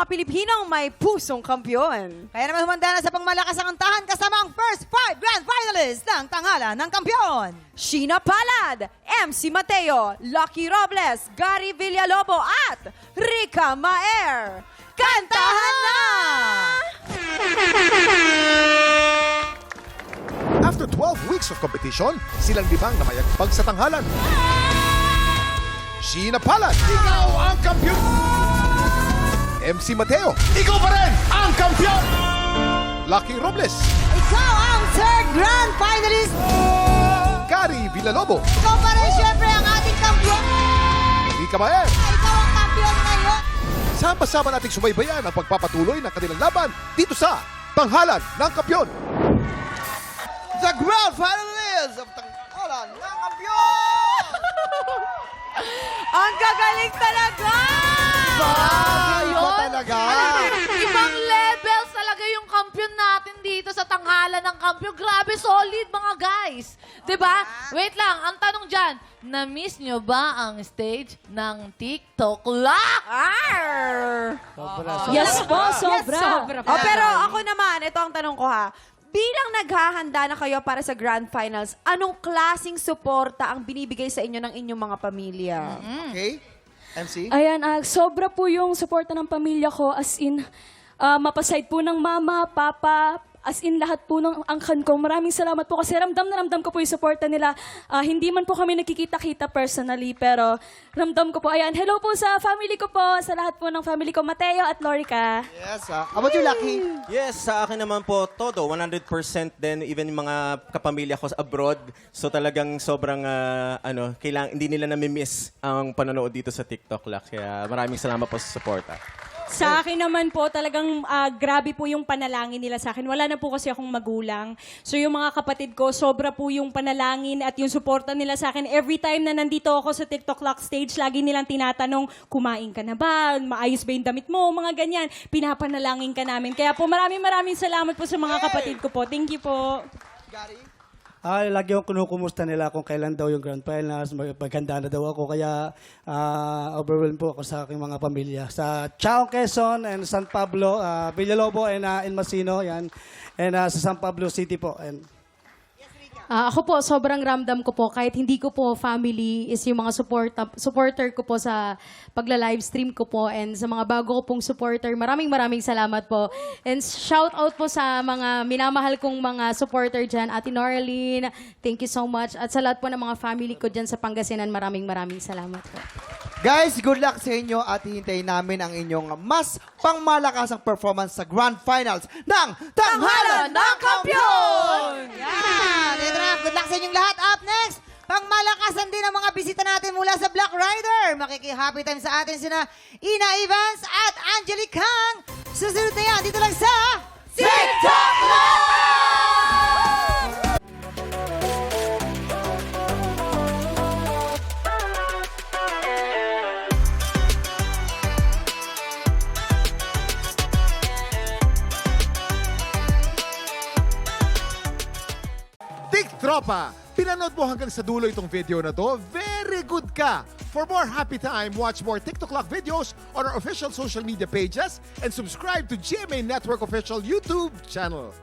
mga Pilipinong may pusong kampyon. Kaya naman humanda na sa pangmalakas ang antahan kasama ang first 5 grand finalists ng tanghalan ng kampyon. Sheena Palad, MC Mateo, Lucky Robles, Gary Villalobo at Rica Maer. Kantahan na! After 12 weeks of competition, silang limang na mayagpag sa tanghalan. Sheena Palad, ikaw ang kampiyon! MC Mateo, ikaw pa rin ang kampiyon! Lucky Robles, Ikaw ang third grand finalist. Gary Villalobo, Ikaw pa rin syempre ang ating kampiyon. Rica Maer. Ikaw ang kampiyon ngayon. Sama-sama nating subaybayan ang pagpapatuloy ng kanilang laban dito sa Tanghalan ng Kampiyon. The grand finalists of Tanghalan ng Kampiyon! Ang gagaling talaga! Iba talaga! Ibang levels talaga yung kampiyon natin dito sa tanghalan ng kampiyon. Grabe, solid mga guys. 'Di ba? Wait lang, ang tanong dyan, na-miss nyo ba ang stage ng TikTok Lock? Arr! Yes po, sobra. Oh, pero ako naman, ito ang tanong ko ha. Bilang naghahanda na kayo para sa Grand Finals, anong klasing suporta ang binibigay sa inyo ng inyong mga pamilya? Okay? MC? Ayan, sobra po yung suporta ng pamilya ko. As in, mapaside po ng mama, papa, as in lahat po ng angkan ko. Maraming salamat po kasi ramdam na ramdam ko po yung suporta nila. Hindi man po kami nakikita-kita personally, pero ramdam ko po. Ayan, hello po sa family ko po, sa lahat po ng family ko, Mateo at Lorica. Yes, how about you, Lucky? Yes, sa akin naman po, todo, 100% din, even yung mga kapamilya ko abroad. So talagang sobrang, hindi nila nami-miss ang panonood dito sa TikTok Lock. Kaya maraming salamat po sa suporta. Sa akin naman po, talagang grabe po yung panalangin nila sa akin. Wala na po kasi akong magulang. So yung mga kapatid ko, sobra po yung panalangin at yung suporta nila sa akin. Every time na nandito ako sa TikTok Lock stage, lagi nilang tinatanong, kumain ka na ba? Maayos ba yung damit mo? Mga ganyan. Pinapanalangin ka namin. Kaya po maraming salamat po sa mga kapatid ko po. Thank you po. Gary? Lagi akong kinukumusta nila kung kailan daw yung Grand Finals, maghanda na daw ako. Kaya overwhelmed po ako sa aking mga pamilya. Sa Chao, Quezon, and San Pablo, Villalobo, and Masino, yan. And sa San Pablo City po. And Ako po, sobrang ramdam ko po. Kahit hindi ko po family, is yung mga supporter ko po sa pagla-livestream ko po. And sa mga bago ko pong supporter, maraming salamat po. And shout out po sa mga minamahal kong mga supporter dyan. Ate Noraline, thank you so much. At sa lahat po ng mga family ko dyan sa Pangasinan, maraming salamat po. Guys, good luck sa inyo at hihintayin namin ang inyong mas pangmalakasang performance sa Grand Finals ng Tanghalan ng Kampiyon! Yan! Ito na, good luck sa inyong lahat. Up next, pangmalakasan din ang mga bisita natin mula sa Black Rider. Makiki-happy time sa atin sina Ina Evans at Angelique Kang. Susunod na yan, dito lang sa TikTok Live! Tropa, pinanood mo hanggang sa dulo itong video na to? Very good ka! For more happy time, watch more TikTok Lock videos on our official social media pages and subscribe to GMA Network official YouTube channel.